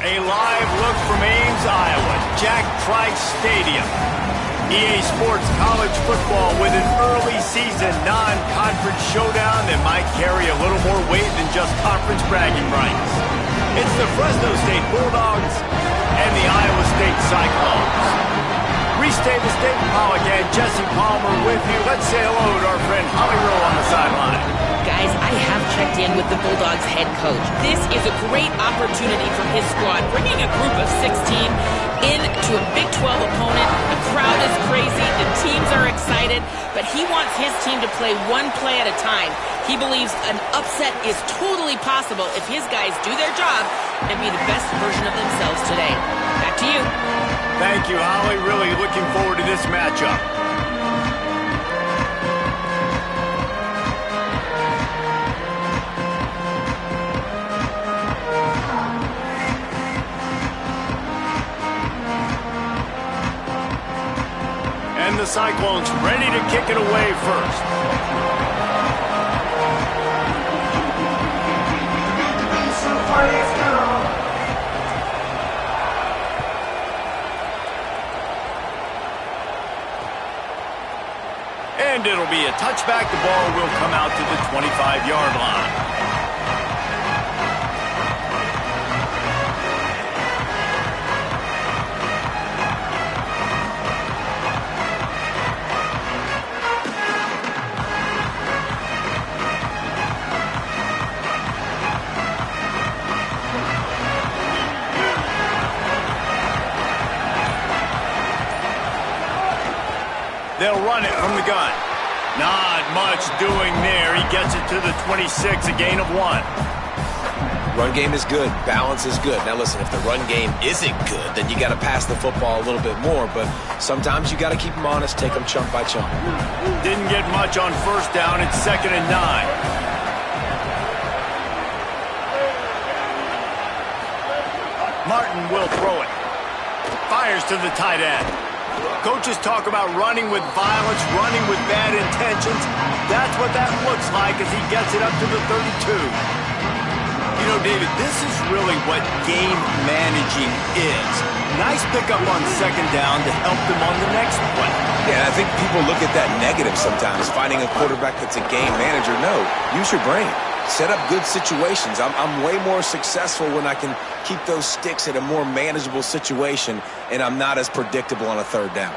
A live look from Ames, Iowa, Jack Trice Stadium. EA Sports College Football with an early season non-conference showdown that might carry a little more weight than just conference bragging rights. It's the Fresno State Bulldogs and the Iowa State Cyclones. Reese Davis, Dave Pollock, and Jesse Palmer with you. Let's say hello to our friend Holly Rowe on the sideline. Guys, I have checked in with the Bulldogs head coach. This is a great opportunity for his squad, bringing a group of 16 into a Big 12 opponent. The crowd is crazy, the teams are excited, but he wants his team to play one play at a time. He believes an upset is totally possible if his guys do their job and be the best version of themselves today. Back to you. Thank you, Holly. Really looking forward to this matchup. And the Cyclones ready to kick it away first. And it'll be a touchback. The ball will come out to the 25-yard line. They'll run it from the gun. Not much doing there. He gets it to the 26, a gain of 1. Run game is good. Balance is good. Now listen, if the run game isn't good, then you got to pass the football a little bit more. But sometimes you got to keep them honest, take them chunk by chunk. Didn't get much on first down. It's 2nd and 9. Martin will throw it. Fires to the tight end. Coaches talk about running with violence, running with bad intentions. That's what that looks like as he gets it up to the 32. You know, David, this is really what game managing is. Nice pickup on 2nd down to help them on the next play. Yeah, I think people look at that negative sometimes, finding a quarterback that's a game manager. No, use your brain. Set up good situations. I'm way more successful when I can keep those sticks at a more manageable situation, and I'm not as predictable on a 3rd down.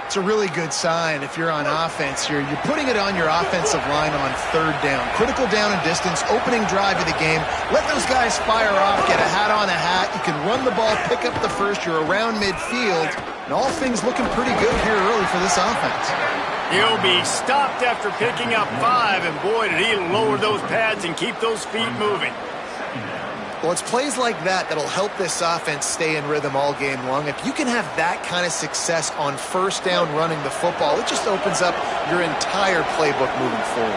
It's a really good sign if you're on offense. You're putting it on your offensive line on 3rd down. Critical down and distance, opening drive of the game. Let those guys fire off, get a hat on a hat. You can run the ball, pick up the first. You're around midfield. And all things looking pretty good here early for this offense. He'll be stopped after picking up 5, and boy, did he lower those pads and keep those feet moving. Well, it's plays like that that'll help this offense stay in rhythm all game long. If you can have that kind of success on 1st down running the football, it just opens up your entire playbook moving forward.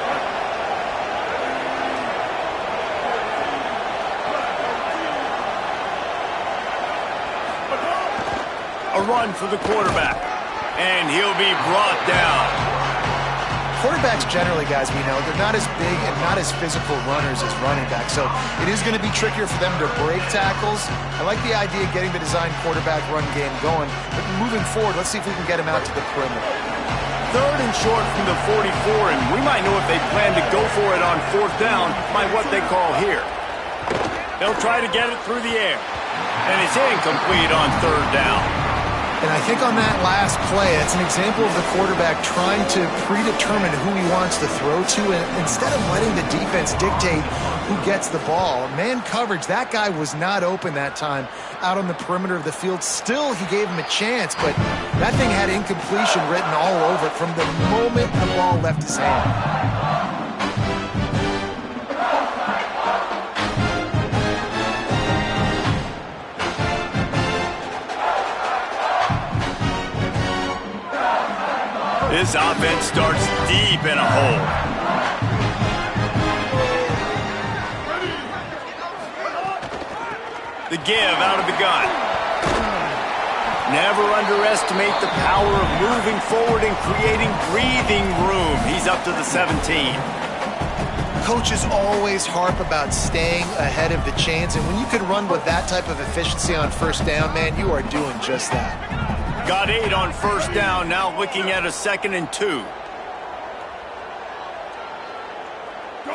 A run for the quarterback, and he'll be brought down. Quarterbacks generally, guys, we know, they're not as big and not as physical runners as running backs, so it is going to be trickier for them to break tackles. I like the idea of getting the design quarterback run game going, but moving forward, let's see if we can get him out to the perimeter. 3rd and short from the 44, and we might know if they plan to go for it on 4th down by what they call here. They'll try to get it through the air, and it's incomplete on 3rd down. And I think on that last play, it's an example of the quarterback trying to predetermine who he wants to throw to, and instead of letting the defense dictate who gets the ball. Man coverage, that guy was not open that time out on the perimeter of the field. Still, he gave him a chance, but that thing had incompletion written all over it from the moment the ball left his hand. This offense starts deep in a hole. The give out of the gun. Never underestimate the power of moving forward and creating breathing room. He's up to the 17. Coaches always harp about staying ahead of the chains, and when you can run with that type of efficiency on first down, man, you are doing just that. Got 8 on first down, now looking at a 2nd and 2.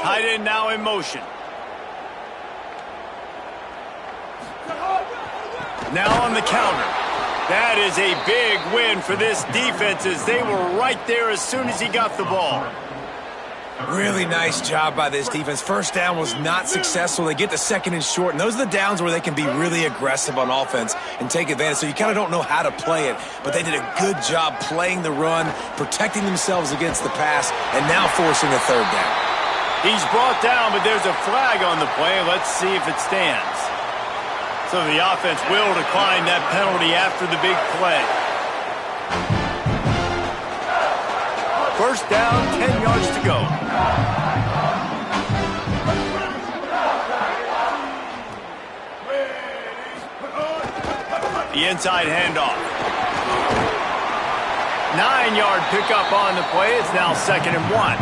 Tight end now in motion. Now on the counter. That is a big win for this defense as they were right there as soon as he got the ball. Really nice job by this defense. First down was not successful. They get the 2nd and short, and those are the downs where they can be really aggressive on offense and take advantage. So you kind of don't know how to play it, but they did a good job playing the run, protecting themselves against the pass, and now forcing a 3rd down. He's brought down, but there's a flag on the play. Let's see if it stands. So the offense will decline that penalty after the big play. First down, 10 yards to go. The inside handoff. 9-yard pickup on the play. It's now 2nd and 1.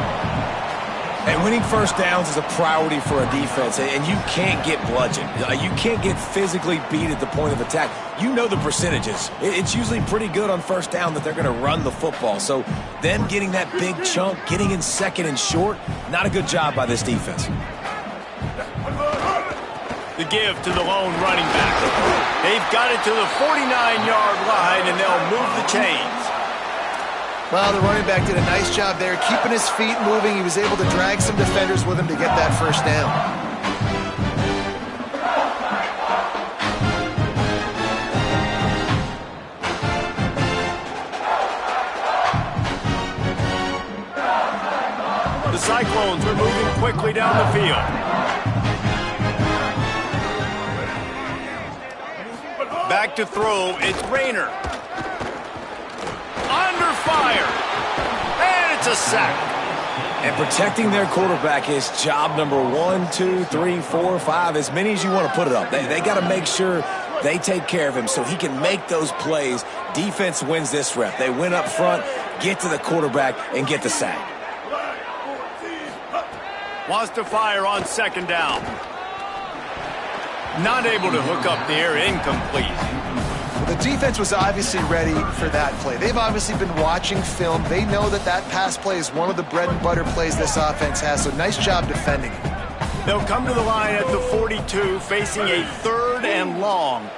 And winning first downs is a priority for a defense, and you can't get bludgeoned. You can't get physically beat at the point of attack. You know the percentages. It's usually pretty good on first down that they're going to run the football. So them getting that big chunk, getting in 2nd and short, not a good job by this defense. The give to the lone running back. They've got it to the 49-yard line, and they'll move the chains. Well, the running back did a nice job there, keeping his feet moving. He was able to drag some defenders with him to get that first down. The Cyclones are moving quickly down the field. Back to throw, it's Rayner. Under fire, and it's a sack. And protecting their quarterback is job number 1, 2, 3, 4, 5, as many as you want to put it up. They got to make sure they take care of him so he can make those plays. Defense wins this rep. They win up front, get to the quarterback, and get the sack. Wants to fire on 2nd down. Not able to hook up there, incomplete. The defense was obviously ready for that play. They've obviously been watching film. They know that that pass play is one of the bread and butter plays this offense has, so nice job defending it. They'll come to the line at the 42, facing a 3rd and long.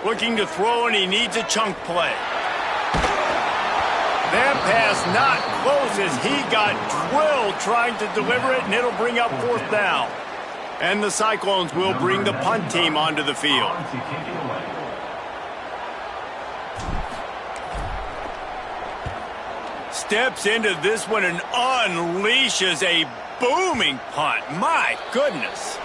Looking to throw, and he needs a chunk play. That pass not close as he got drilled trying to deliver it, and it'll bring up 4th down. And the Cyclones will bring the punt team onto the field. Steps into this one and unleashes a booming punt. My goodness.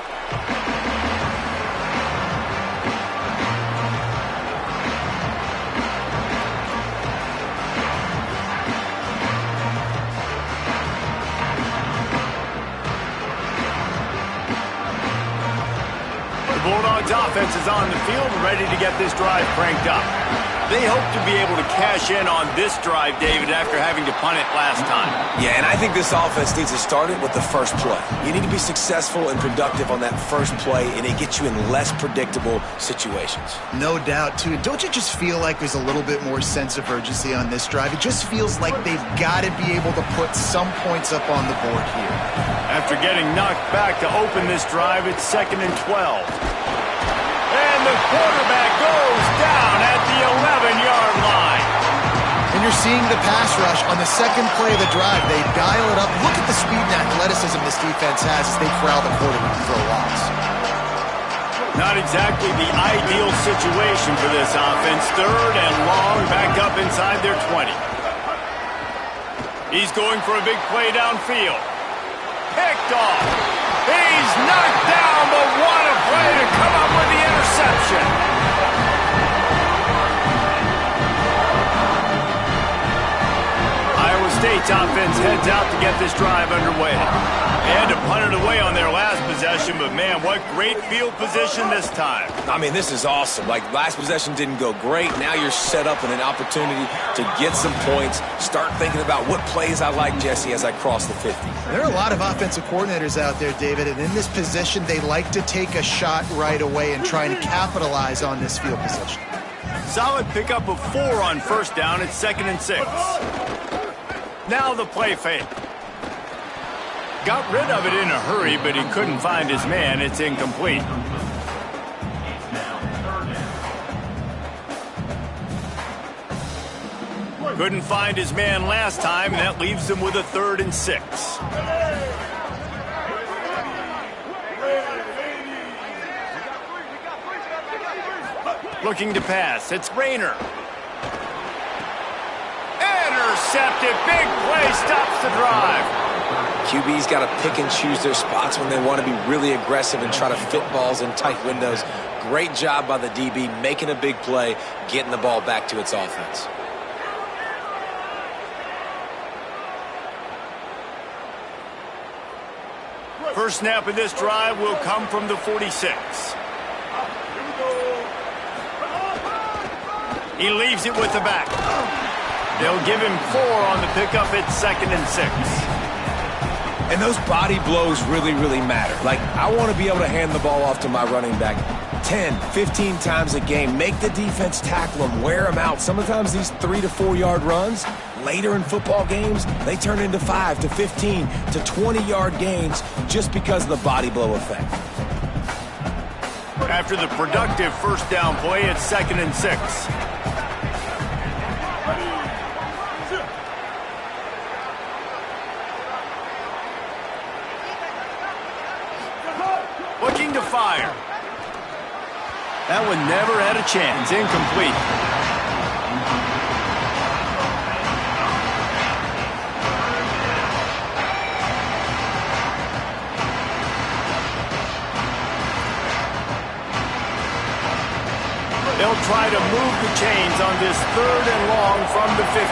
The Bulldogs offense is on the field and ready to get this drive cranked up. They hope to be able to cash in on this drive, David, after having to punt it last time. Yeah, and I think this offense needs to start it with the first play. You need to be successful and productive on that first play, and it gets you in less predictable situations. No doubt, too. Don't you just feel like there's a little bit more sense of urgency on this drive? It just feels like they've got to be able to put some points up on the board here. After getting knocked back to open this drive, it's 2nd and 12. And the quarterback goes down at the 11-yard line. And you're seeing the pass rush on the 2nd play of the drive. They dial it up. Look at the speed and athleticism this defense has as they corral the quarterback for a loss. Not exactly the ideal situation for this offense. 3rd and long, back up inside their 20. He's going for a big play downfield. Picked off. He's knocked down, but what a play to come up with the interception. Iowa State's offense heads out to get this drive underway. They had to punt it away on their last possession, but man, what great field position this time. I mean, this is awesome. Like, last possession didn't go great. Now you're set up in an opportunity to get some points. Start thinking about what plays I like, Jesse, as I cross the 50. There are a lot of offensive coordinators out there, David, and in this position, they like to take a shot right away and try and capitalize on this field position. Solid pickup of 4 on first down. It's 2nd and 6. Now the play fake. Got rid of it in a hurry, but he couldn't find his man. It's incomplete. Couldn't find his man last time, and that leaves him with a 3rd and 6. Looking to pass. It's Rayner. Intercepted. Big play. Stops the drive. QB's got to pick and choose their spots when they want to be really aggressive and try to fit balls in tight windows. Great job by the DB making a big play, getting the ball back to its offense. First snap of this drive will come from the 46. He leaves it with the back. They'll give him 4 on the pickup. It's 2nd and 6. And those body blows really, really matter. Like, I want to be able to hand the ball off to my running back 10, 15 times a game. Make the defense tackle them, wear them out. Sometimes these 3 to 4 yard runs, later in football games, they turn into 5 to 15 to 20-yard gains just because of the body blow effect. After the productive first down play, it's 2nd and 6. Looking to fire. That one never had a chance. Incomplete. They'll try to move the chains on this 3rd and long from the 50.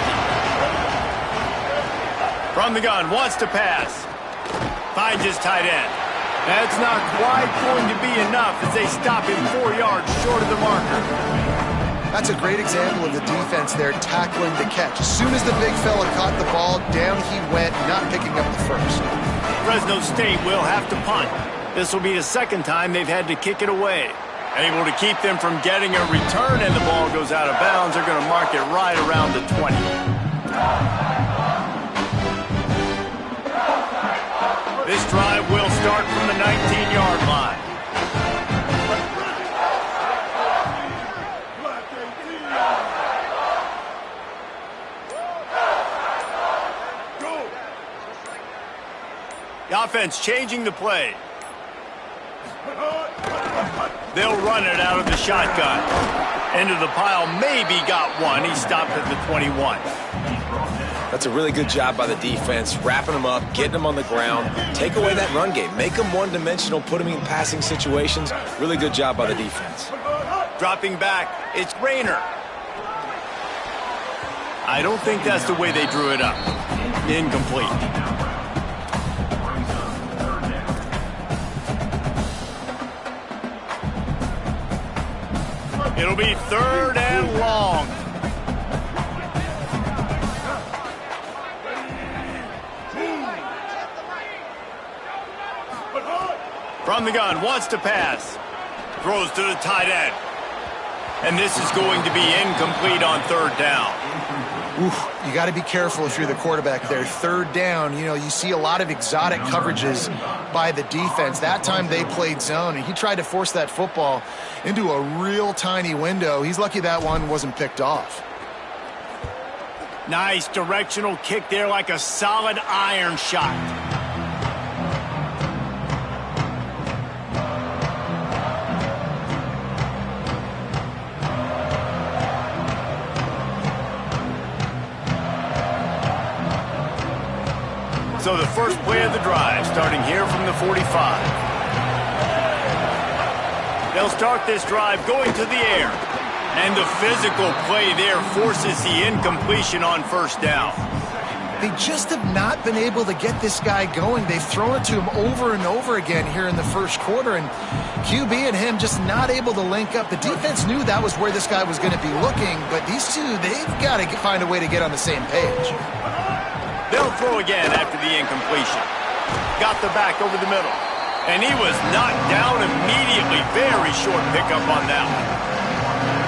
From the gun, wants to pass. Finds his tight end. That's not quite going to be enough as they stop him 4 yards short of the marker. That's a great example of the defense there tackling the catch. As soon as the big fella caught the ball, down he went, not picking up the first. Fresno State will have to punt. This will be the 2nd time they've had to kick it away. Able to keep them from getting a return, and the ball goes out of bounds. They're going to mark it right around the 20. This drive will start from the 19-yard line. The offense changing the play. They'll run it out of the shotgun. Into the pile, maybe got one. He stopped at the 21. That's a really good job by the defense, wrapping them up, getting them on the ground, take away that run game, make them one-dimensional, put them in passing situations. Really good job by the defense. Dropping back, it's Rayner. I don't think that's the way they drew it up. Incomplete. It'll be 3rd and long. From the gun, wants to pass. Throws to the tight end. And this is going to be incomplete on 3rd down. Oof, you got to be careful if you're the quarterback there. 3rd down, you see a lot of exotic coverages by the defense. That time they played zone, and he tried to force that football into a real tiny window. He's lucky that one wasn't picked off. Nice directional kick there, like a solid iron shot. So the first play of the drive, starting here from the 45. They'll start this drive going to the air. And the physical play there forces the incompletion on 1st down. They just have not been able to get this guy going. They've thrown it to him over and over again here in the first quarter, and QB and him just not able to link up. The defense knew that was where this guy was going to be looking, but these two, they've got to find a way to get on the same page. They'll throw again after the incompletion. Got the back over the middle. And he was knocked down immediately. Very short pickup on that one.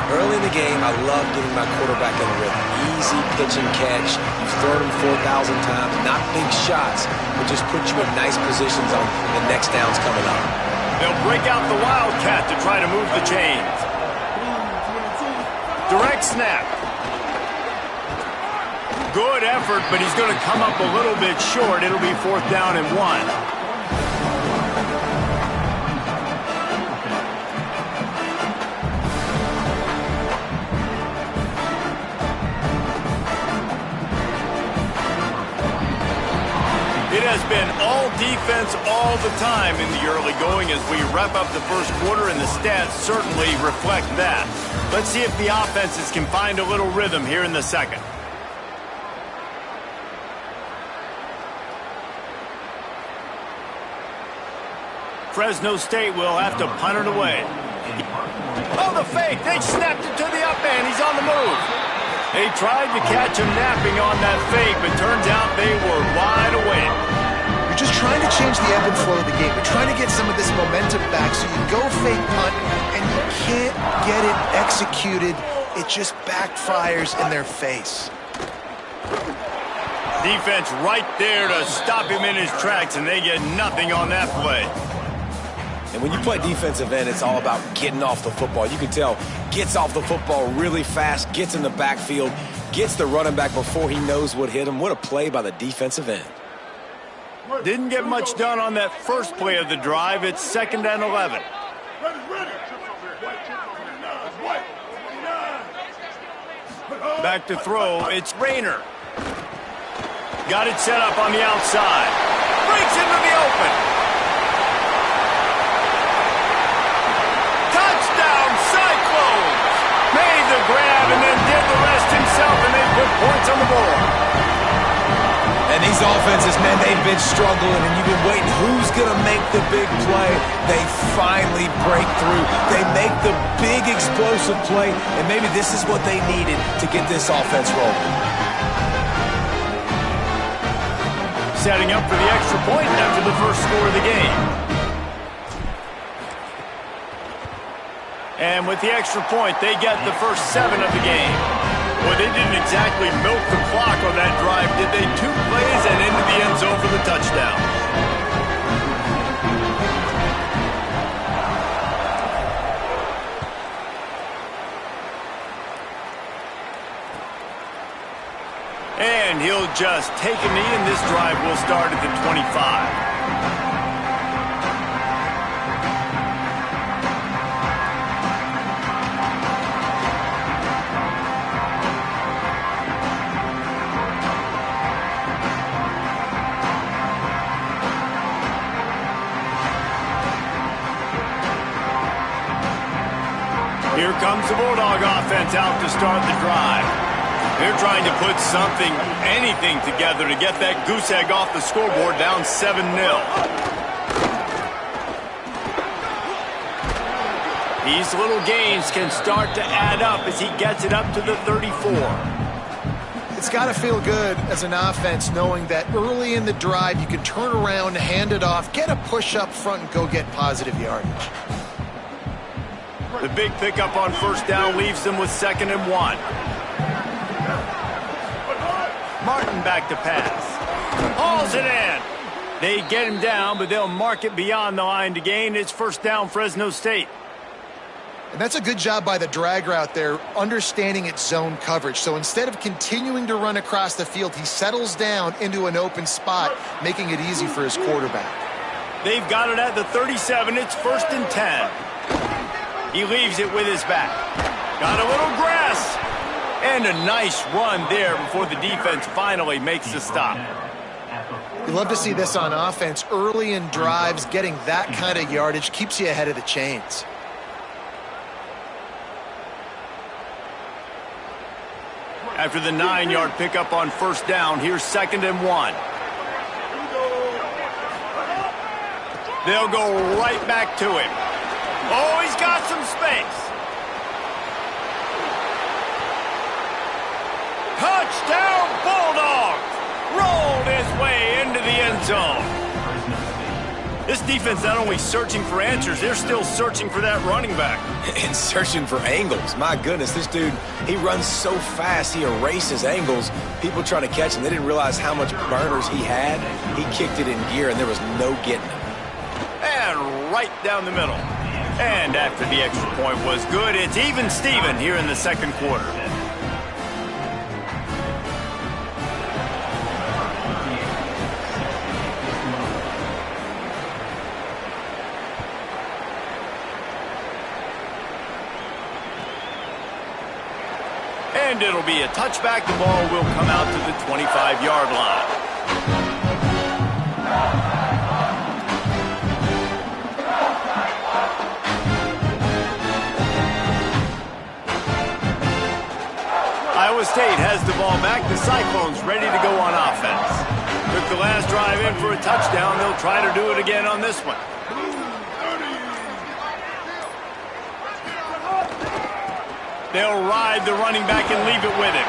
Early in the game, I love getting my quarterback in a rhythm. Easy pitch and catch. You've thrown him 4,000 times. Not big shots, but just put you in nice positions on the next downs coming up. They'll break out the Wildcat to try to move the chains. Direct snap. Good effort, but he's going to come up a little bit short. It'll be 4th down and 1. It has been all defense all the time in the early going as we wrap up the first quarter, and the stats certainly reflect that. Let's see if the offenses can find a little rhythm here in the second. Fresno State will have to punt it away. Oh, the fake. They snapped it to the up end. He's on the move. They tried to catch him napping on that fake, but turns out they were wide awake. You're just trying to change the ebb and flow of the game. You're trying to get some of this momentum back, so you go fake punt, and you can't get it executed. It just backfires in their face. Defense right there to stop him in his tracks, and they get nothing on that play. And when you play defensive end, it's all about getting off the football. You can tell, gets off the football really fast, gets in the backfield, gets the running back before he knows what hit him. What a play by the defensive end. Didn't get much done on that first play of the drive. It's 2nd and 11. Back to throw. It's Rayner. Got it set up on the outside. Breaks into the open. Touchdown, Cyclones! Made the grab and then did the rest himself, and they put points on the board. And these offenses, man, they've been struggling, and you've been waiting. Who's going to make the big play? They finally break through. They make the big explosive play, and maybe this is what they needed to get this offense rolling. Setting up for the extra point after the first score of the game. And with the extra point, they get the first 7 of the game. Well, they didn't exactly milk the clock on that drive, did they? 2 plays and into the end zone for the touchdown. And he'll just take a knee, and this drive will start at the 25. Here comes the Bulldog offense out to start the drive. They're trying to put something, anything together to get that goose egg off the scoreboard, down 7-0. These little gains can start to add up as he gets it up to the 34. It's got to feel good as an offense knowing that early in the drive you can turn around, hand it off, get a push up front, and go get positive yardage. The big pickup on first down leaves them with 2nd and 1. Martin back to pass. Hauls it in. They get him down, but they'll mark it beyond the line to gain. It's 1st down, Fresno State. And that's a good job by the drag route there, understanding its zone coverage. So instead of continuing to run across the field, he settles down into an open spot, making it easy for his quarterback. They've got it at the 37. It's 1st and 10. He leaves it with his back. Got a little grass. And a nice run there before the defense finally makes the stop. You love to see this on offense. Early in drives, getting that kind of yardage keeps you ahead of the chains. After the 9-yard pickup on first down, here's 2nd and 1. They'll go right back to him. Oh, he's got some space. Touchdown Bulldogs! Rolled his way into the end zone. This defense not only searching for answers, they're still searching for that running back. And searching for angles. My goodness, this dude, he runs so fast, he erases angles. People trying to catch him, they didn't realize how much burners he had. He kicked it in gear, and there was no getting him. And right down the middle. And after the extra point was good, it's even Steven here in the 2nd quarter. And it'll be a touchback. The ball will come out to the 25-yard line. Iowa State has the ball back. The Cyclones ready to go on offense. Took the last drive in for a touchdown. They'll try to do it again on this one. They'll ride the running back and leave it with him.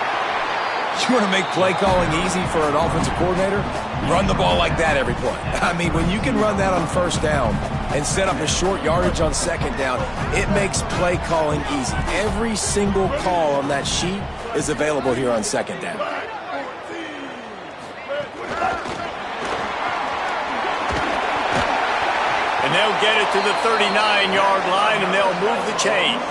You want to make play calling easy for an offensive coordinator? Run the ball like that every play. I mean, when you can run that on first down and set up a short yardage on 2nd down, it makes play calling easy. Every single call on that sheet is available here on 2nd down. And they'll get it to the 39-yard line, and they'll move the chains.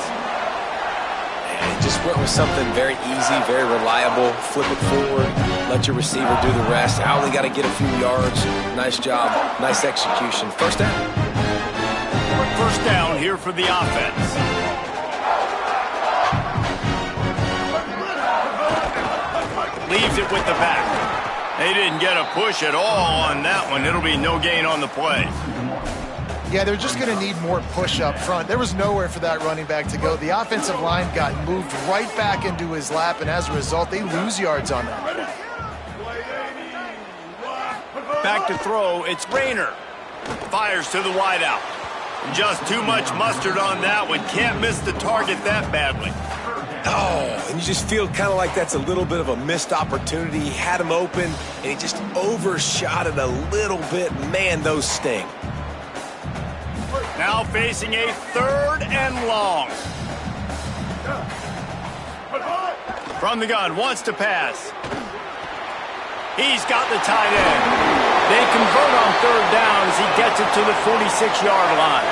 Just went with something very easy, very reliable. Flip it forward, let your receiver do the rest. I only got to get a few yards. Nice job, nice execution. First down. First down here for the offense. Leaves it with the back. They didn't get a push at all on that one. It'll be no gain on the play. Yeah, they're just going to need more push up front. There was nowhere for that running back to go. The offensive line got moved right back into his lap, and as a result, they lose yards on that. Back to throw, it's Rayner. Fires to the wideout. Just too much mustard on that one. Can't miss the target that badly. Oh, and you just feel kind of like that's a little bit of a missed opportunity. He had him open, and he just overshot it a little bit. Man, those sting. Now facing a 3rd and long. From the gun, wants to pass. He's got the tight end. They convert on 3rd down as he gets it to the 46-yard line.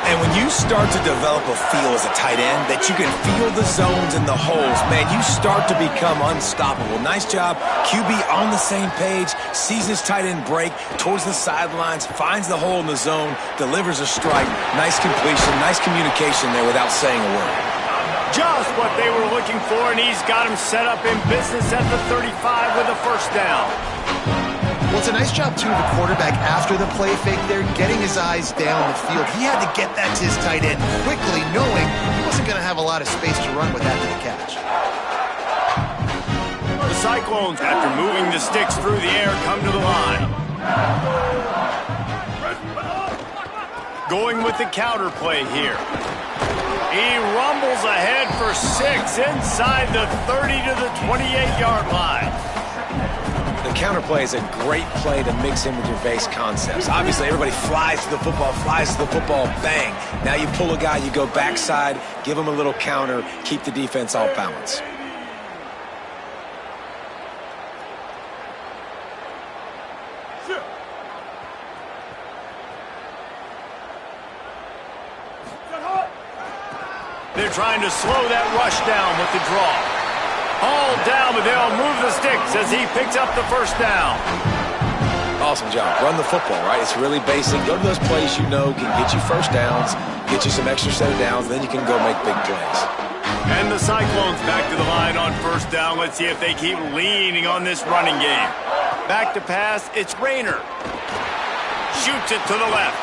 And when you start to develop a feel as a tight end that you can feel the zones and the holes, man, you start to become unstoppable. Nice job. QB on the same page, sees his tight end break towards the sidelines, finds the hole in the zone, delivers a strike. Nice completion, nice communication there without saying a word. Just what they were looking for, and he's got him set up in business at the 35 with a first down. Well, it's a nice job, too, of the quarterback after the play fake there, getting his eyes down the field. He had to get that to his tight end quickly, knowing he wasn't going to have a lot of space to run with after the catch. The Cyclones, after moving the sticks through the air, come to the line. Going with the counter play here. He rumbles ahead for 6 inside the 30 to the 28-yard line. The counter play is a great play to mix in with your base concepts. Obviously, everybody flies to the football, bang. Now you pull a guy, you go backside, give him a little counter, keep the defense off balance. They're trying to slow that rush down with the draw. All down, but they'll move the sticks as he picks up the first down. Awesome job. Run the football, right? It's really basic. Go to those plays you know can get you first downs, get you some extra set of downs, then you can go make big plays. And the Cyclones back to the line on first down. Let's see if they keep leaning on this running game. Back to pass, it's Rayner. Shoots it to the left.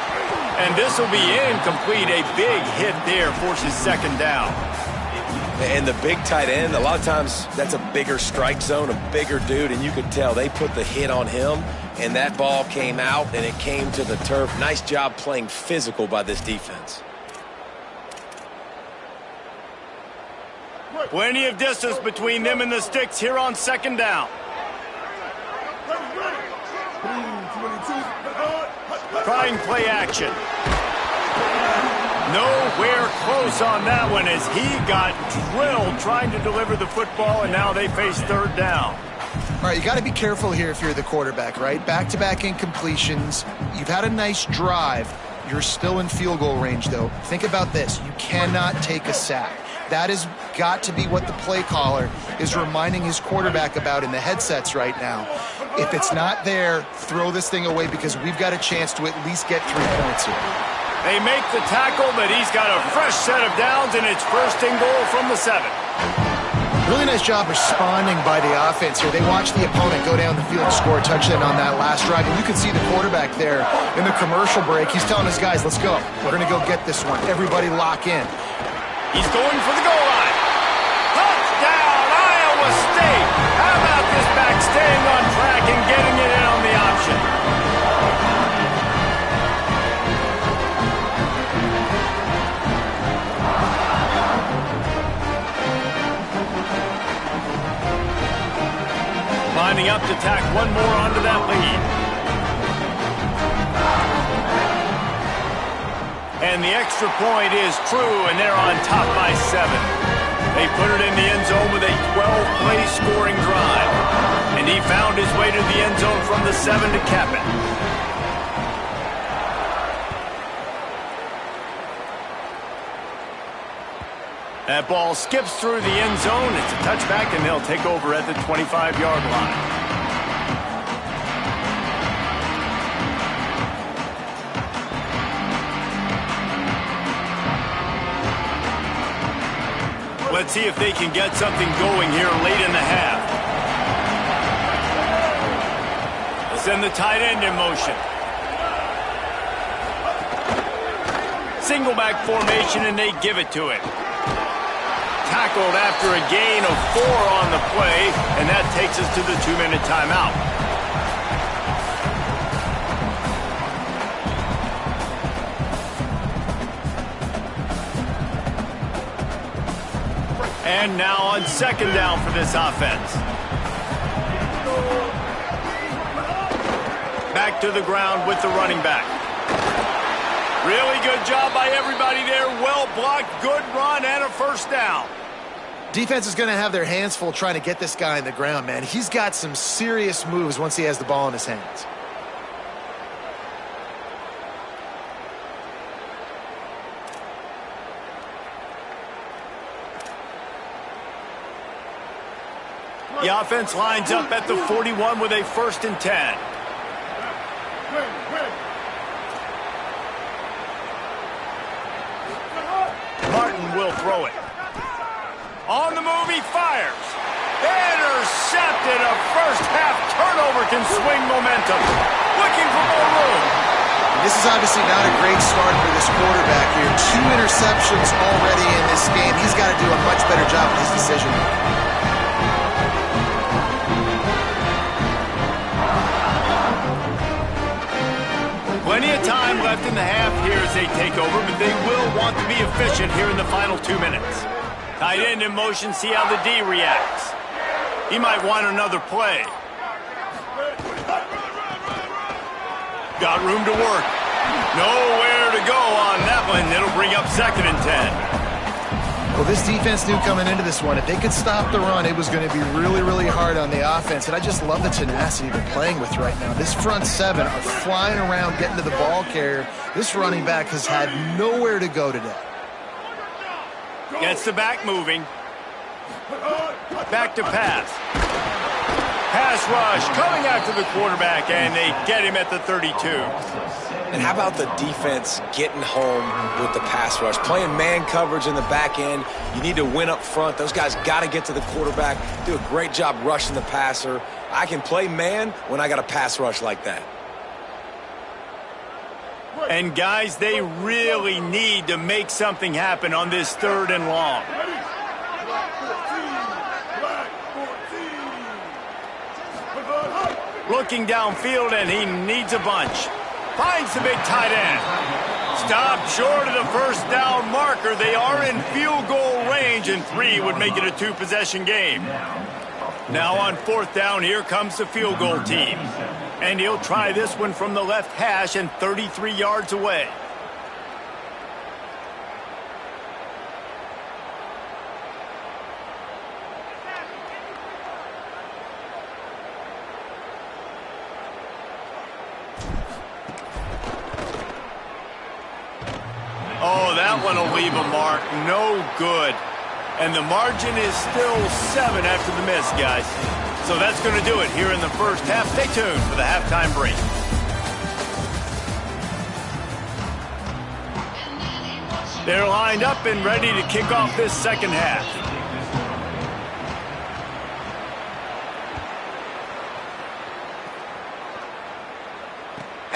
And this will be incomplete. A big hit there forces 2nd down. And the big tight end, a lot of times that's a bigger strike zone, a bigger dude, and you could tell they put the hit on him, and that ball came out, and it came to the turf. Nice job playing physical by this defense. Plenty of distance between them and the sticks here on second down. Trying play action. Nowhere close on that one as he got drilled trying to deliver the football, and now they face third down. All right, you got to be careful here if you're the quarterback, right? Back-to-back incompletions. You've had a nice drive. You're still in field goal range, though. Think about this. You cannot take a sack. That has got to be what the play caller is reminding his quarterback about in the headsets right now. If it's not there, throw this thing away because we've got a chance to at least get 3 points here. They make the tackle, but he's got a fresh set of downs, and it's first and goal from the 7. Really nice job responding by the offense here. They watched the opponent go down the field and score a touchdown on that last drive, and you can see the quarterback there in the commercial break. He's telling his guys, let's go. We're going to go get this one. Everybody lock in. He's going for the goal line. Touchdown, Iowa State. How about this back staying on track and getting it in on the option? Lining up to tack one more onto that lead. And the extra point is true, and they're on top by 7. They put it in the end zone with a 12-play scoring drive. And he found his way to the end zone from the 7 to cap it. That ball skips through the end zone. It's a touchback, and they'll take over at the 25-yard line. Let's see if they can get something going here late in the half. They'll send the tight end in motion. Single back formation, and they give it to it. Tackled after a gain of 4 on the play, and that takes us to the 2-minute timeout. And now on second down for this offense. Back to the ground with the running back. Really good job by everybody there. Well blocked, good run, and a first down. Defense is going to have their hands full trying to get this guy in the ground, man. He's got some serious moves once he has the ball in his hands. The offense lines up at the 41 with a 1st and 10. Martin will throw it. On the move, he fires. Intercepted. A first-half turnover can swing momentum. Looking for more room. This is obviously not a great start for this quarterback here. 2 interceptions already in this game. He's got to do a much better job with his decision. Plenty of time left in the half here as they take over, but they will want to be efficient here in the final 2 minutes. Tight end in motion, see how the D reacts. He might want another play. Got room to work. Nowhere to go on that one. It'll bring up 2nd and 10. Well, this defense knew coming into this one, if they could stop the run, it was going to be really, really hard on the offense. And I just love the tenacity they're playing with right now. This front 7 are flying around, getting to the ball carrier. This running back has had nowhere to go today. Gets the back moving. Back to pass. Pass rush coming after the quarterback, and they get him at the 32. And how about the defense getting home with the pass rush? Playing man coverage in the back end. You need to win up front. Those guys got to get to the quarterback, do a great job rushing the passer. I can play man when I got a pass rush like that. And, guys, they really need to make something happen on this 3rd and long. Looking downfield, and he needs a bunch. Finds the big tight end. Stopped short of the first down marker. They are in field goal range, and 3 would make it a 2-possession game. Now on 4th down, here comes the field goal team. And he'll try this one from the left hash and 33 yards away. Oh, that one will leave a mark. No good. And the margin is still 7 after the miss, guys. So that's going to do it here in the first half. Stay tuned for the halftime break. They're lined up and ready to kick off this second half.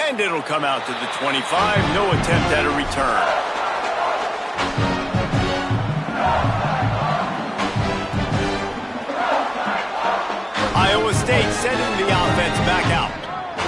And it'll come out to the 25. No attempt at a return. Iowa State sending the offense back out.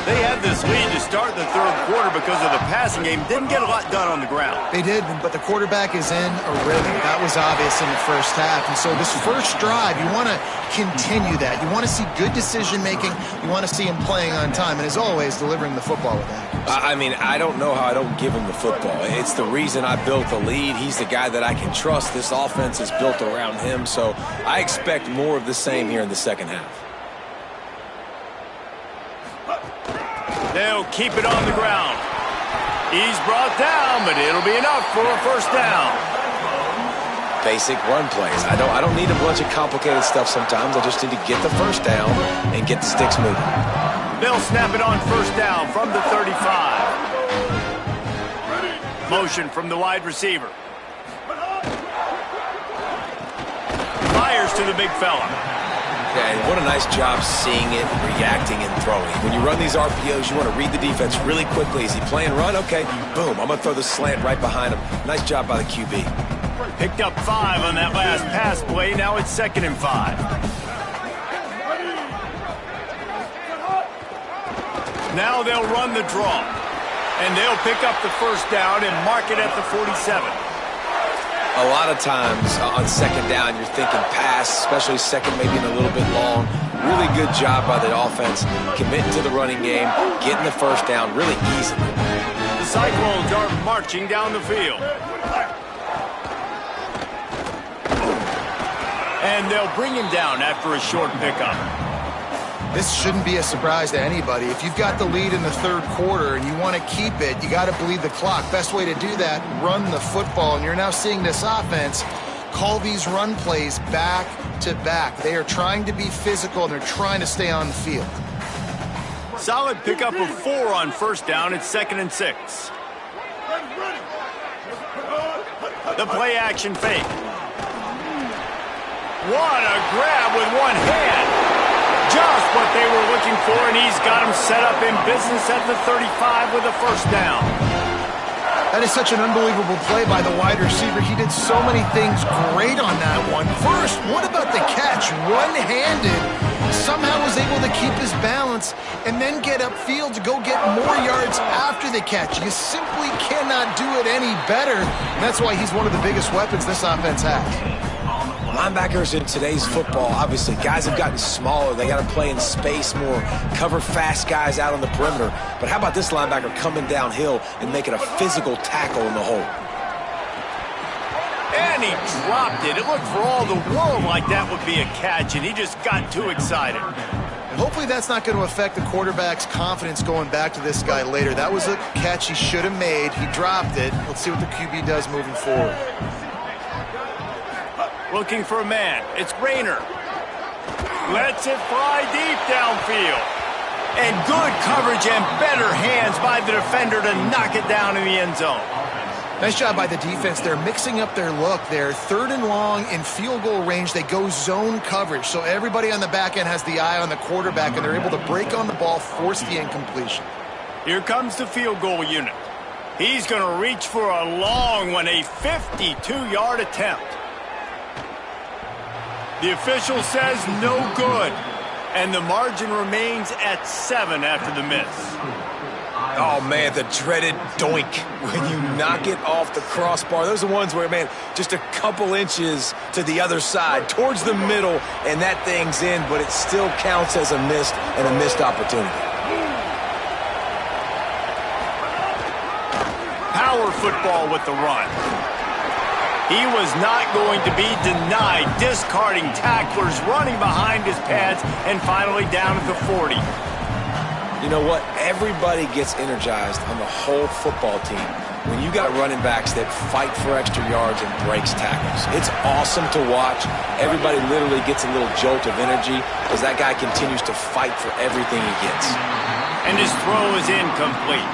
They had this lead to start the third quarter because of the passing game. Didn't get a lot done on the ground. They did, but the quarterback is in a rhythm. That was obvious in the first half. And so this first drive, you want to continue that. You want to see good decision-making. You want to see him playing on time. And as always, delivering the football with accuracy. I mean, I don't know how I don't give him the football. It's the reason I built the lead. He's the guy that I can trust. This offense is built around him. So I expect more of the same here in the second half. They'll keep it on the ground. He's brought down, but it'll be enough for a first down. Basic run plays. I don't need a bunch of complicated stuff sometimes. I just need to get the first down and get the sticks moving. They'll snap it on first down from the 35. Motion from the wide receiver. Fires to the big fella. Yeah, and what a nice job seeing it, reacting, and throwing. When you run these RPOs, you want to read the defense really quickly. Is he playing run? Okay, boom. I'm going to throw the slant right behind him. Nice job by the QB. Picked up 5 on that last pass play. Now it's 2nd and 5. Now they'll run the draw. And they'll pick up the first down and mark it at the 47. A lot of times on second down, you're thinking pass, especially second, maybe a little bit long. Really good job by the offense, committing to the running game, getting the first down really easily. The Cyclones are marching down the field. And they'll bring him down after a short pickup. This shouldn't be a surprise to anybody. If you've got the lead in the third quarter and you want to keep it, you got to bleed the clock. Best way to do that, run the football. And you're now seeing this offense call these run plays back to back. They are trying to be physical, and they're trying to stay on the field. Solid pickup of 4 on first down. It's 2nd and 6. The play action fake. What a grab with one hand. Just what they were looking for, and he's got him set up in business at the 35 with a first down. That is such an unbelievable play by the wide receiver. He did so many things great on that one. First, what about the catch? One-handed. Somehow was able to keep his balance and then get upfield to go get more yards after the catch. You simply cannot do it any better. And that's why he's one of the biggest weapons this offense has. Linebackers in today's football, obviously, guys have gotten smaller. They got to play in space more, cover fast guys out on the perimeter. But how about this linebacker coming downhill and making a physical tackle in the hole? And he dropped it. It looked for all the world like that would be a catch, and he just got too excited. And hopefully that's not going to affect the quarterback's confidence going back to this guy later. That was a catch he should have made. He dropped it. Let's see what the QB does moving forward. Looking for a man. It's Rayner. Lets it fly deep downfield. And good coverage and better hands by the defender to knock it down in the end zone. Nice job by the defense. They're mixing up their look. They're 3rd and long in field goal range. They go zone coverage. So everybody on the back end has the eye on the quarterback, and they're able to break on the ball, force the incompletion. Here comes the field goal unit. He's going to reach for a long one, a 52-yard attempt. The official says no good. And the margin remains at 7 after the miss. Oh, man, the dreaded doink when you knock it off the crossbar. Those are the ones where, man, just a couple inches to the other side, towards the middle, and that thing's in, but it still counts as a missed opportunity. Power football with the run. He was not going to be denied, discarding tacklers, running behind his pads, and finally down at the 40. You know what? Everybody gets energized on the whole football team when you got running backs that fight for extra yards and breaks tackles. It's awesome to watch. Everybody literally gets a little jolt of energy as that guy continues to fight for everything he gets. And his throw is incomplete.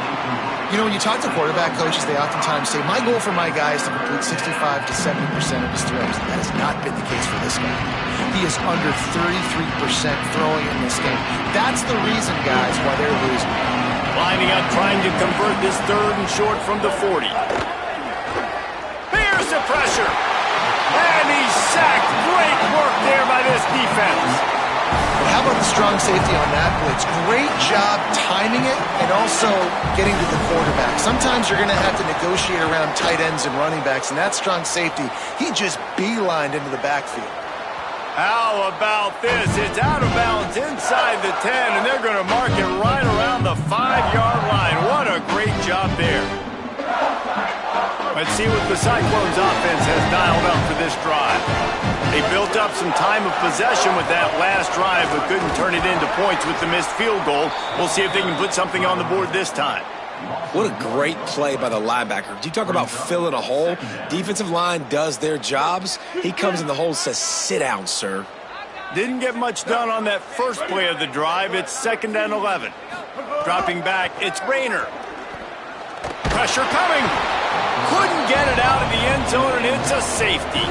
You know, when you talk to quarterback coaches, they oftentimes say, my goal for my guy is to complete 65 to 70% of his throws. That has not been the case for this guy. He is under 33% throwing in this game. That's the reason, guys, why they're losing. Lining up, trying to convert this 3rd and short from the 40. Here's the pressure. And he's sacked. Great work there by this defense. But how about the strong safety on that blitz? Great job timing it and also getting to the quarterback. Sometimes you're going to have to negotiate around tight ends and running backs, and that strong safety, he just beelined into the backfield. How about this? It's out of bounds inside the 10, and they're going to mark it right around the 5-yard line. What a great job there. Let's see what the Cyclones offense has dialed up for this drive. They built up some time of possession with that last drive, but couldn't turn it into points with the missed field goal. We'll see if they can put something on the board this time. What a great play by the linebacker. Do you talk about filling a hole? Defensive line does their jobs. He comes in the hole and says, sit down, sir. Didn't get much done on that first play of the drive. It's 2nd and 11. Dropping back, it's Rayner. Pressure coming. Couldn't get it out of the end zone, and it's a safety.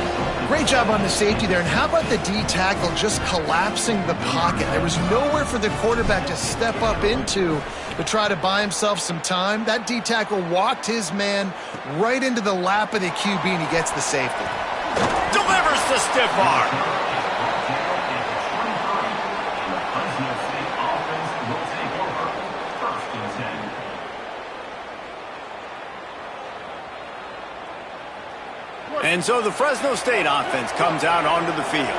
Great job on the safety there. And how about the D tackle just collapsing the pocket? There was nowhere for the quarterback to step up into to try to buy himself some time. That D tackle walked his man right into the lap of the QB, and he gets the safety. Delivers the stiff arm. And so the Fresno State offense comes out onto the field.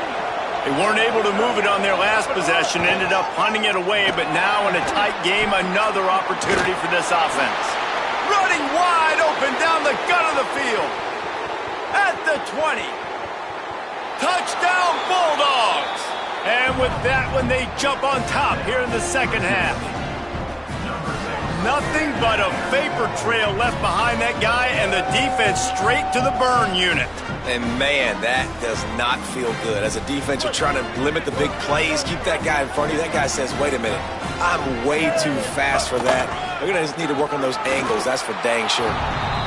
They weren't able to move it on their last possession, ended up punting it away, but now in a tight game, another opportunity for this offense. Running wide open down the gut of the field. At the 20. Touchdown Bulldogs! And with that one, they jump on top here in the 2nd half. Nothing but a vapor trail left behind that guy, and the defense straight to the burn unit. And, man, that does not feel good. As a defense, you're trying to limit the big plays, keep that guy in front of you. That guy says, wait a minute, I'm way too fast for that. We're going to just need to work on those angles. That's for dang sure.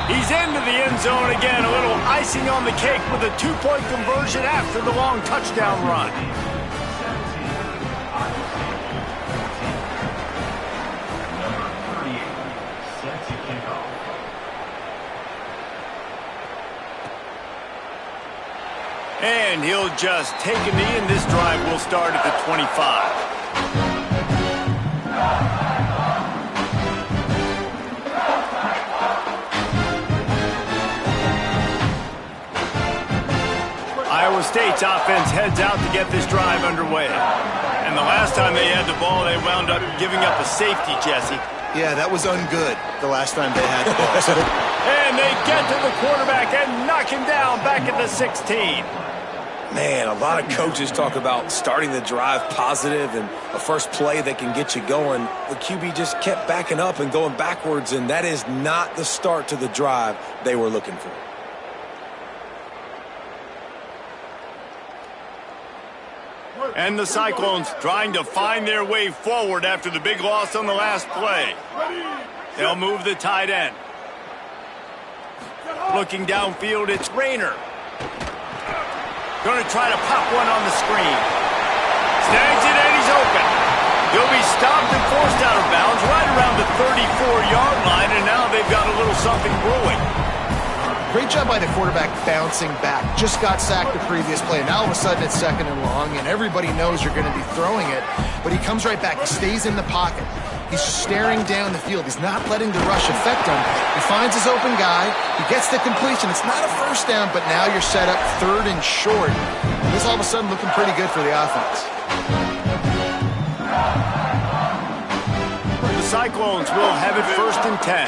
He's into the end zone again. A little icing on the cake with a 2-point conversion after the long touchdown run. And he'll just take a knee, and this drive will start at the 25. Iowa State's offense heads out to get this drive underway. And the last time they had the ball, they wound up giving up a safety, Jesse. Yeah, that was ungood the last time they had the ball. And they get to the quarterback and knock him down back at the 16. Man, a lot of coaches talk about starting the drive positive and a first play that can get you going. The QB just kept backing up and going backwards, and that is not the start to the drive they were looking for. And the Cyclones trying to find their way forward after the big loss on the last play. They'll move the tight end. Looking downfield, it's Rayner. Going to try to pop one on the screen. Snags it and he's open. He'll be stopped and forced out of bounds right around the 34-yard line, and now they've got a little something brewing. Great job by the quarterback bouncing back. Just got sacked the previous play. Now all of a sudden it's 2nd and long, and everybody knows you're going to be throwing it. But he comes right back. He stays in the pocket. He's staring down the field. He's not letting the rush affect him. He finds his open guy. He gets the completion. It's not a first down, but now you're set up 3rd and short. And this all of a sudden looking pretty good for the offense. The Cyclones will have it 1st and 10.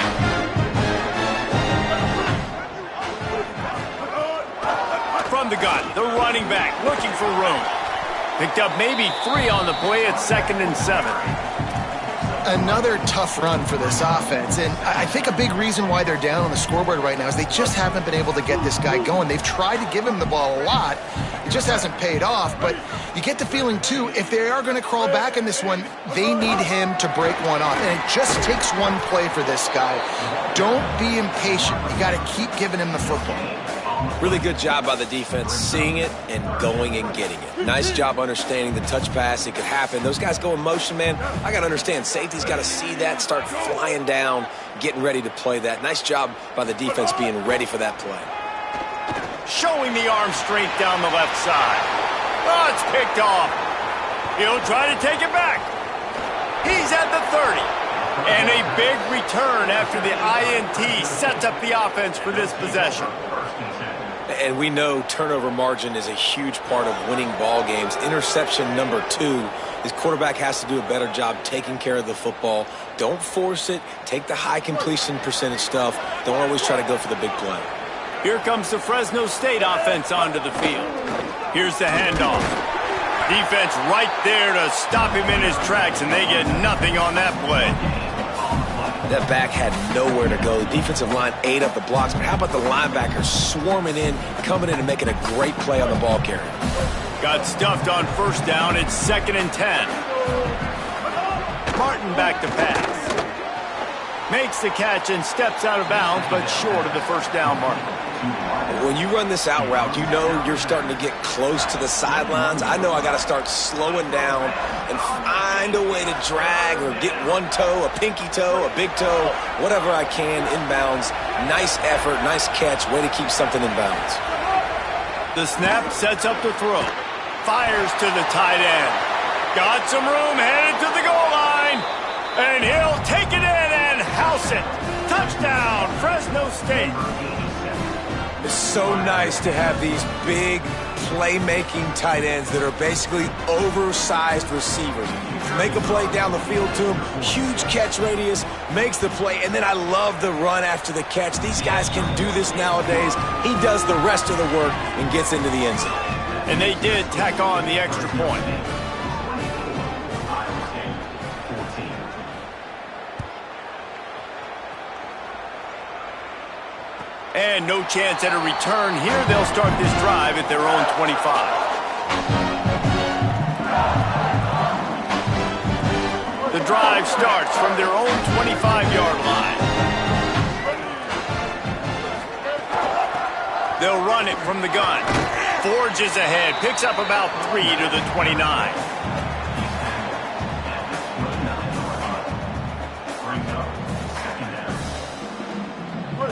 From the gun, the running back looking for room. Picked up maybe 3 on the play at 2nd and 7. Another tough run for this offense, and I think a big reason why they're down on the scoreboard right now is they just haven't been able to get this guy going. They've tried to give him the ball a lot. It just hasn't paid off, but you get the feeling, too, if they are going to crawl back in this one, they need him to break one off, and it just takes one play for this guy. Don't be impatient. You got to keep giving him the football. Really good job by the defense, seeing it and going and getting it. Nice job understanding the touch pass. It could happen. Those guys go in motion, man. I got to understand. Safety's got to see that, start flying down, getting ready to play that. Nice job by the defense being ready for that play. Showing the arm straight down the left side. Oh, it's picked off. He'll try to take it back. He's at the 30. And a big return after the INT sets up the offense for this possession. And we know turnover margin is a huge part of winning ball games. Interception number 2. His quarterback has to do a better job taking care of the football. Don't force it. Take the high completion percentage stuff. Don't always try to go for the big play. Here comes the Fresno State offense onto the field. Here's the handoff. Defense right there to stop him in his tracks, and they get nothing on that play. That back had nowhere to go. The defensive line ate up the blocks, but how about the linebackers swarming in, coming in and making a great play on the ball carrier? Got stuffed on 1st down. It's 2nd and 10. Martin back to pass. Makes the catch and steps out of bounds, but short of the 1st down marker. When you run this out route, you know you're starting to get close to the sidelines. I know I got to start slowing down and find a way to drag or get one toe, a pinky toe, a big toe, whatever I can inbounds. Nice effort, nice catch, way to keep something in bounds. The snap sets up the throw. Fires to the tight end. Got some room, headed to the goal line. And he'll take it in and house it. Touchdown, Fresno State. It's so nice to have these big playmaking tight ends that are basically oversized receivers. Make a play down the field to him, huge catch radius, makes the play, and then I love the run after the catch. These guys can do this nowadays. He does the rest of the work and gets into the end zone. And they did tack on the extra point. And no chance at a return here. They'll start this drive at their own 25. The drive starts from their own 25-yard line. They'll run it from the gun. Forges ahead, picks up about 3 to the 29.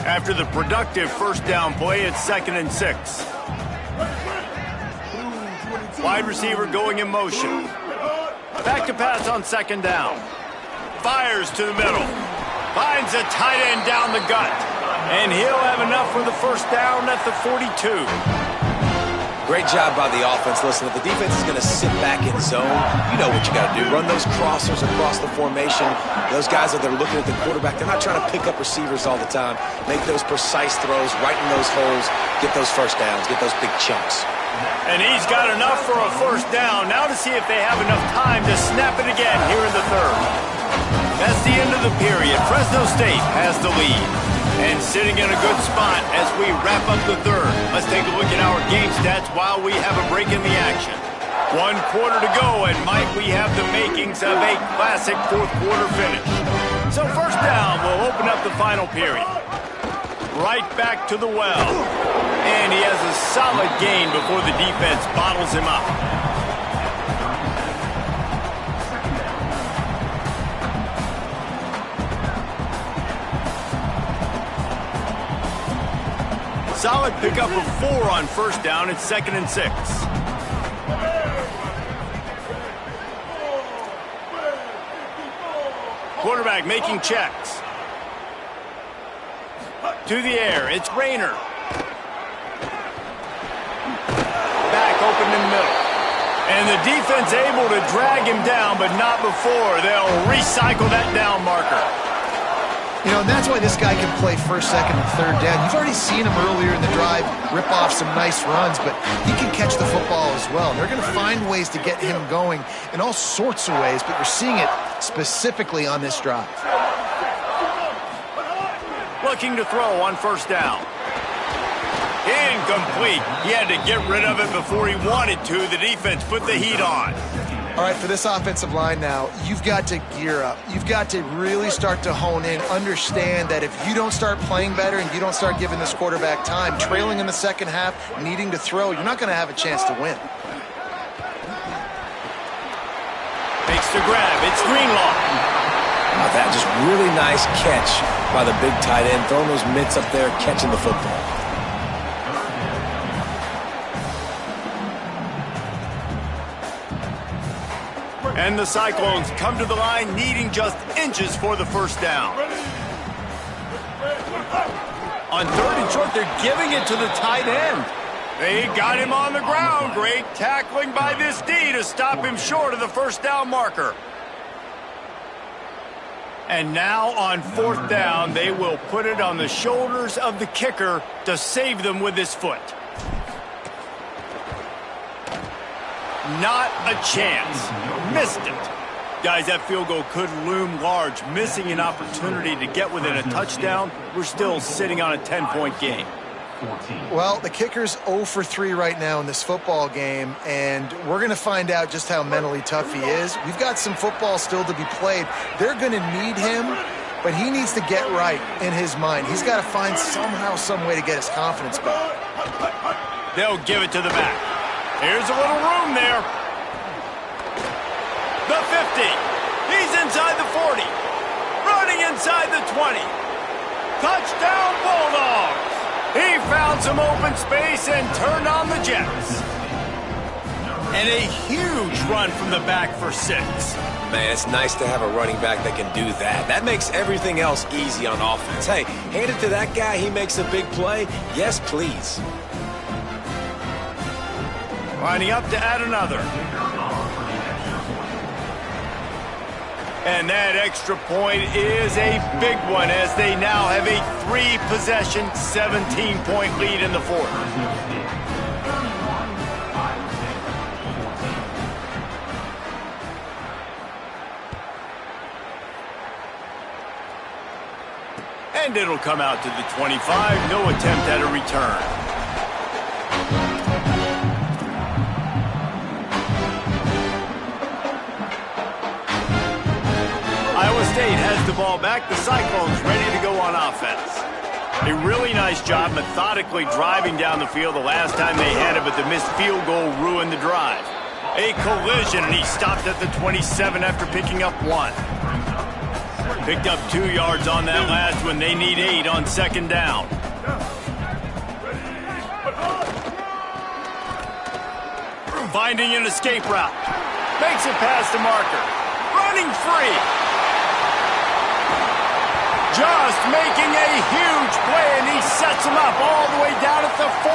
After the productive 1st down play, it's 2nd and 6. Wide receiver going in motion. Back to pass on 2nd down. Fires to the middle. Finds a tight end down the gut. And he'll have enough for the 1st down at the 42. Great job by the offense. Listen, if the defense is going to sit back in zone, you know what you got to do. Run those crossers across the formation. Those guys that are looking at the quarterback, they're not trying to pick up receivers all the time. Make those precise throws, right in those holes, get those 1st downs, get those big chunks. And he's got enough for a 1st down. Now to see if they have enough time to snap it again here in the 3rd. That's the end of the period. Fresno State has the lead. And sitting in a good spot as we wrap up the 3rd. Let's take a look at our game stats while we have a break in the action. 1 quarter to go, and Mike, we have the makings of a classic 4th quarter finish. So 1st down will open up the final period. Right back to the well. And he has a solid gain before the defense bottles him up. solid pickup of 4 on first down. It's 2nd and 6. Quarterback making checks. To the air, it's Rayner. Back open in the middle. And the defense able to drag him down, but not before. They'll recycle that down marker. You know, and that's why this guy can play first, second, and third down. You've already seen him earlier in the drive rip off some nice runs, but he can catch the football as well. And they're going to find ways to get him going in all sorts of ways, but you're seeing it specifically on this drive. Looking to throw on first down. Incomplete. He had to get rid of it before he wanted to. The defense put the heat on. All right, for this offensive line now, you've got to gear up. You've got to really start to hone in, understand that if you don't start playing better and you don't start giving this quarterback time, trailing in the second half, needing to throw, you're not going to have a chance to win. Makes the grab. It's Greenlaw. Now that just really nice catch by the big tight end, throwing those mitts up there, catching the football. And the Cyclones come to the line needing just inches for the first down. On 3rd and short, they're giving it to the tight end. They got him on the ground. Great tackling by this D to stop him short of the first down marker. And now on 4th down, they will put it on the shoulders of the kicker to save them with his foot. Not a chance. Missed it. Guys, that field goal could loom large. Missing an opportunity to get within a touchdown. We're still sitting on a 10-point game. Well, the kicker's 0 for 3 right now in this football game, and we're going to find out just how mentally tough he is. We've got some football still to be played. They're going to need him, but he needs to get right in his mind. He's got to find somehow, some way to get his confidence back. They'll give it to the back. Here's a little room there. The 50. He's inside the 40. Running inside the 20. Touchdown Bulldogs. He found some open space and turned on the Jets. And a huge run from the back for 6. Man, it's nice to have a running back that can do that. That makes everything else easy on offense. Hey, hand it to that guy. He makes a big play. Yes, please. Lining up to add another. And that extra point is a big one as they now have a 3-possession, 17-point lead in the 4th. And it'll come out to the 25. No attempt at a return. Iowa State has the ball back. The Cyclones ready to go on offense. A really nice job methodically driving down the field the last time they had it, but the missed field goal ruined the drive. A collision, and he stopped at the 27 after picking up 1. Picked up 2 yards on that last one. They need 8 on 2nd down. Finding an escape route. Makes it past the marker. Running free. Just making a huge play, and he sets him up all the way down at the 14.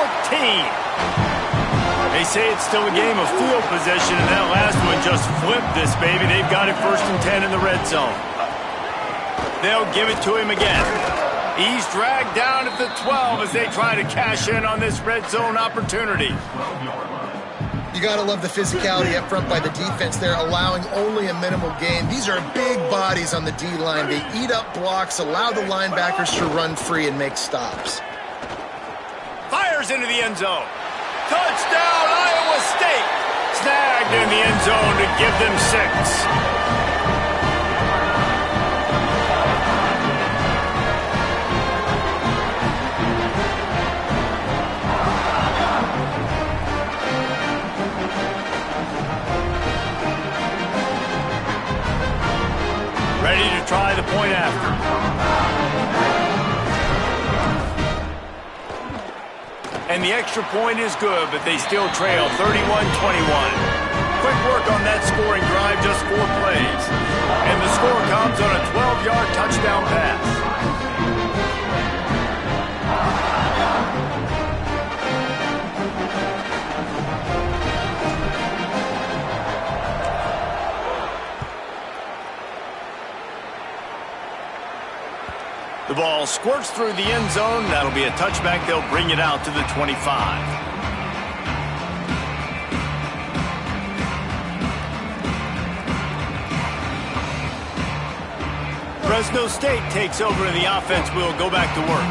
They say it's still a game of field position, and that last one just flipped this baby. They've got it 1st and 10 in the red zone. They'll give it to him again. He's dragged down at the 12 as they try to cash in on this red zone opportunity. You got to love the physicality up front by the defense there, allowing only a minimal gain. These are big bodies on the D-line. They eat up blocks, allow the linebackers to run free and make stops. Fires into the end zone. Touchdown, Iowa State. Snagged in the end zone to give them 6. Ready to try the point after. And the extra point is good, but they still trail 31-21. Quick work on that scoring drive, just 4 plays. And the score comes on a 12-yard touchdown pass. The ball squirts through the end zone. That'll be a touchback. They'll bring it out to the 25. Fresno State takes over and the offense will go back to work.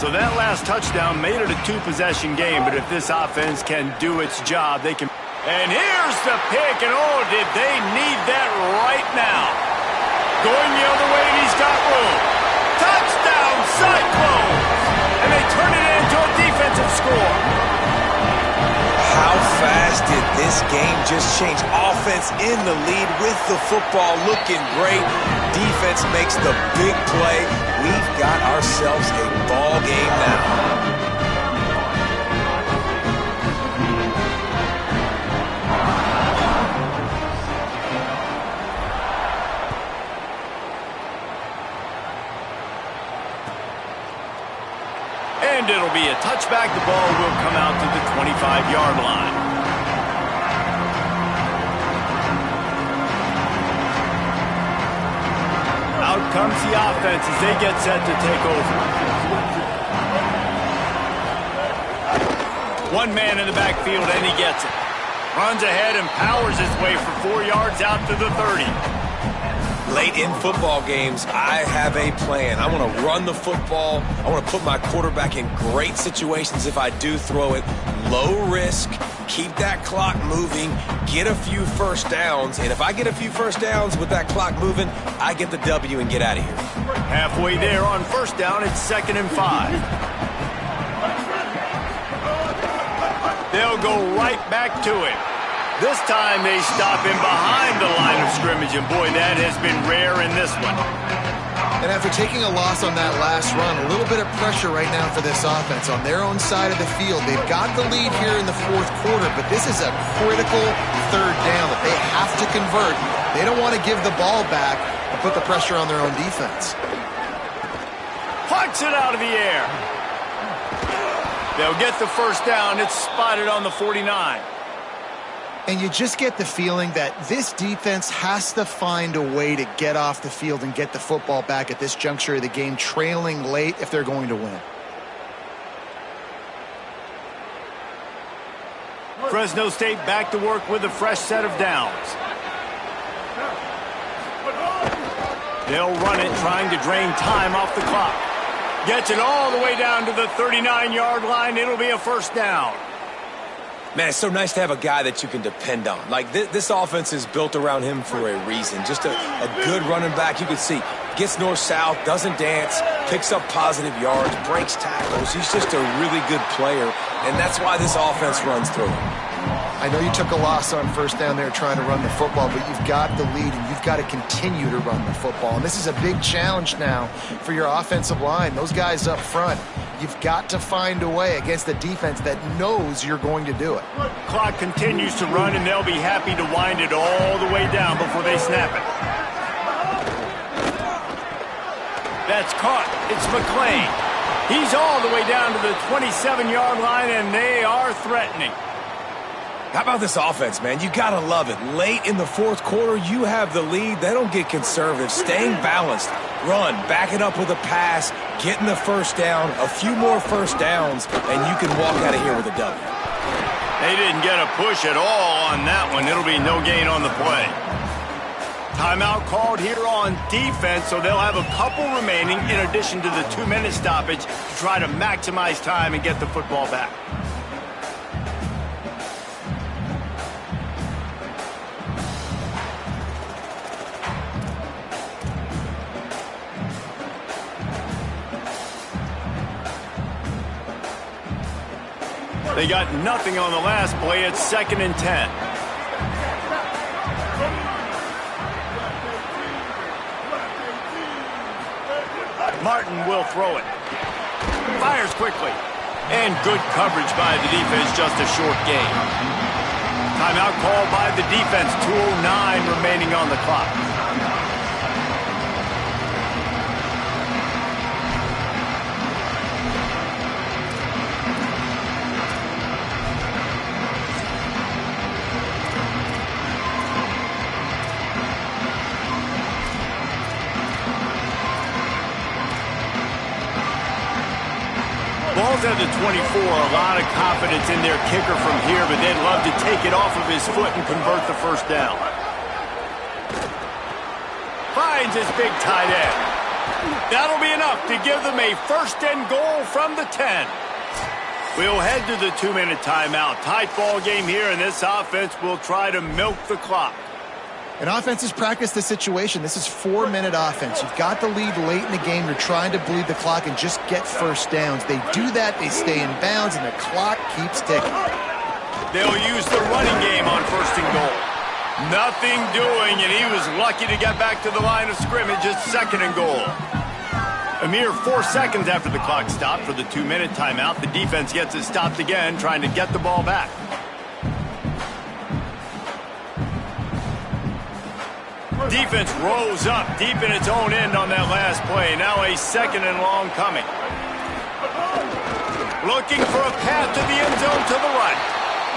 So that last touchdown made it a 2-possession game, but if this offense can do its job, they can. And here's the pick, and oh, did they need that right now. Going the other way, and he's got room. Touchdown, Cyclones! And they turn it into a defensive score. How fast did this game just change? Offense in the lead with the football, looking great. Defense makes the big play. We've got ourselves a ball game now. And it'll be a touchback. The ball will come out to the 25-yard line. Out comes the offense as they get set to take over. One man in the backfield, and he gets it. Runs ahead and powers his way for 4 yards out to the 30. Late in football games, I have a plan. I want to run the football. I want to put my quarterback in great situations if I do throw it. Low risk, keep that clock moving, get a few first downs. And if I get a few first downs with that clock moving, I get the W and get out of here. Halfway there on first down, it's 2nd and 5. They'll go right back to it. This time they stop him behind the line of scrimmage, and boy, that has been rare in this one. And after taking a loss on that last run, a little bit of pressure right now for this offense on their own side of the field. They've got the lead here in the 4th quarter, but this is a critical 3rd down that they have to convert. They don't want to give the ball back and put the pressure on their own defense. Pucks it out of the air. They'll get the first down. It's spotted on the 49. And you just get the feeling that this defense has to find a way to get off the field and get the football back at this juncture of the game, trailing late if they're going to win. Fresno State back to work with a fresh set of downs. They'll run it, trying to drain time off the clock. Gets it all the way down to the 39-yard line. It'll be a first down. Man, it's so nice to have a guy that you can depend on. Like, this offense is built around him for a reason. Just a good running back. You can see, gets north-south, doesn't dance, picks up positive yards, breaks tackles. He's just a really good player, and that's why this offense runs through him. I know you took a loss on first down there trying to run the football, but you've got the lead, and you've got to continue to run the football. And this is a big challenge now for your offensive line. Those guys up front, you've got to find a way against a defense that knows you're going to do it. Clock continues to run, and they'll be happy to wind it all the way down before they snap it. That's caught. It's McClain. He's all the way down to the 27-yard line, and they are threatening. How about this offense, man? You got to love it. Late in the 4th quarter, you have the lead. They don't get conservative. Staying balanced. Run, back it up with a pass, getting the first down, a few more first downs, and you can walk out of here with a W. They didn't get a push at all on that one. It'll be no gain on the play. Timeout called here on defense, so they'll have a couple remaining in addition to the 2-minute stoppage to try to maximize time and get the football back. They got nothing on the last play. It's 2nd and 10. Martin will throw it. Fires quickly. And good coverage by the defense, just a short gain. Timeout called by the defense, 2:09 remaining on the clock. Ball's at the 24, a lot of confidence in their kicker from here, but they'd love to take it off of his foot and convert the first down. Finds his big tight end. That'll be enough to give them a first and goal from the 10. We'll head to the 2-minute timeout. Tight ball game here, and this offense will try to milk the clock. And offenses practice the situation. This is 4-minute offense. You've got the lead late in the game. You're trying to bleed the clock and just get first downs. They do that, they stay in bounds, and the clock keeps ticking. They'll use the running game on first and goal. Nothing doing, and he was lucky to get back to the line of scrimmage at second and goal. A mere 4 seconds after the clock stopped for the 2-minute timeout, the defense gets it stopped again, trying to get the ball back. Defense rose up deep in its own end on that last play. Now a second and long coming. Looking for a path to the end zone to the right.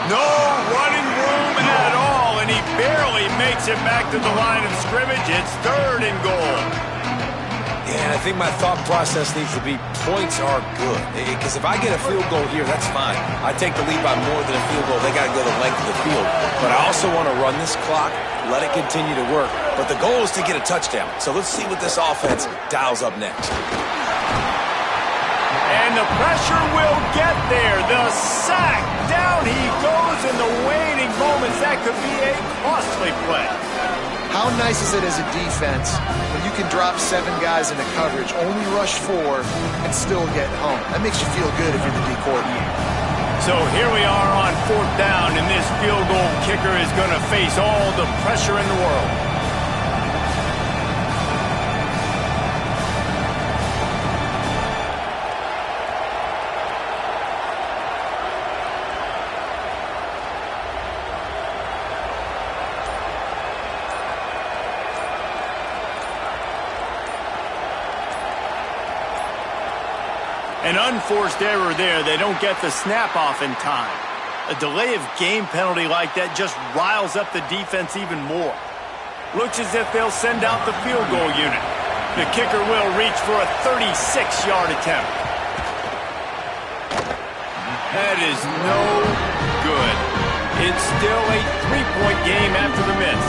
No running room at all, and he barely makes it back to the line of scrimmage. It's third and goal. Yeah, I think my thought process needs to be points are good. Because if I get a field goal here, that's fine. I take the lead by more than a field goal. They got to go the length of the field. But I also want to run this clock, let it continue to work. But the goal is to get a touchdown. So let's see what this offense dials up next. And the pressure will get there. The sack. Down he goes in the waning moments. That could be a costly play. How nice is it as a defense when you can drop 7 guys into coverage, only rush 4, and still get home? That makes you feel good if you're the D coordinator. So here we are on 4th down, and this field goal kicker is going to face all the pressure in the world. An unforced error there. They don't get the snap off in time. A delay of game penalty like that just riles up the defense even more. Looks as if they'll send out the field goal unit. The kicker will reach for a 36-yard attempt. That is no good. It's still a 3-point game after the miss.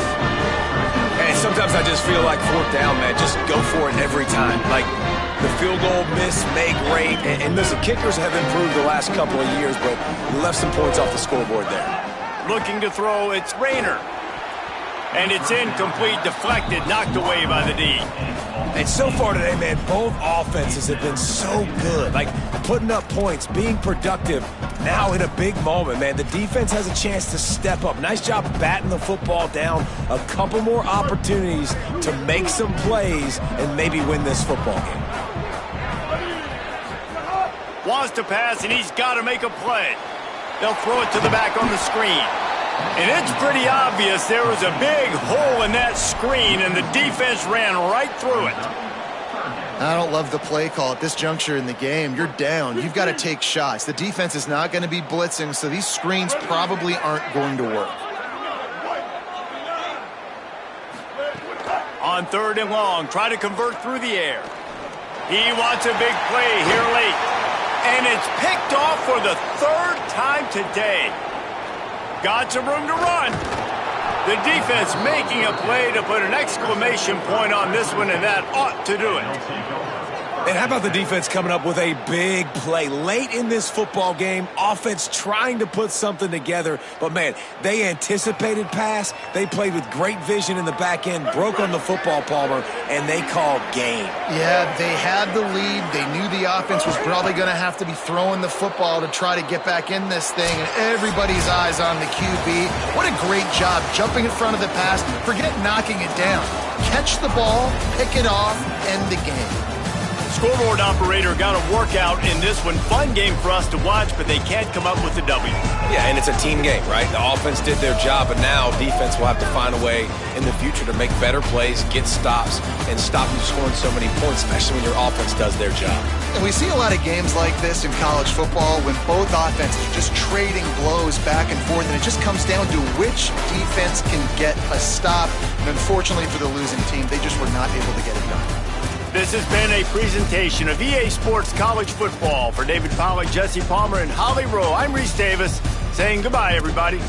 Hey, sometimes I just feel like 4th down, man. Just go for it every time. Like, the field goal miss, make great. And listen, kickers have improved the last couple of years, but you left some points off the scoreboard there. Looking to throw, it's Rayner. And it's incomplete, deflected, knocked away by the D. And so far today, man, both offenses have been so good. Like, putting up points, being productive. Now in a big moment, man, the defense has a chance to step up. Nice job batting the football down. A couple more opportunities to make some plays and maybe win this football game. Wants to pass, and he's got to make a play. They'll throw it to the back on the screen. And it's pretty obvious there was a big hole in that screen, and the defense ran right through it. I don't love the play call at this juncture in the game. You're down. You've got to take shots. The defense is not going to be blitzing, so these screens probably aren't going to work. On 3rd and long, try to convert through the air. He wants a big play here late. And it's picked off for the 3rd time today. Got some room to run. The defense making a play to put an exclamation point on this one, and that ought to do it. And how about the defense coming up with a big play late in this football game? Offense trying to put something together. But, man, they anticipated pass. They played with great vision in the back end, broke on the football, Palmer, and they called game. Yeah, they had the lead. They knew the offense was probably going to have to be throwing the football to try to get back in this thing, and everybody's eyes on the QB. What a great job jumping in front of the pass. Forget knocking it down. Catch the ball, pick it off, end the game. Scoreboard operator got a workout in this one. Fun game for us to watch, but they can't come up with the W. Yeah, and it's a team game, right? The offense did their job, but now defense will have to find a way in the future to make better plays, get stops, and stop you scoring so many points, especially when your offense does their job. And we see a lot of games like this in college football when both offenses are just trading blows back and forth, and it just comes down to which defense can get a stop. And unfortunately for the losing team, they just were not able to get it done. This has been a presentation of EA Sports College Football. For David Pollack, Jesse Palmer, and Holly Rowe, I'm Reese Davis saying goodbye, everybody.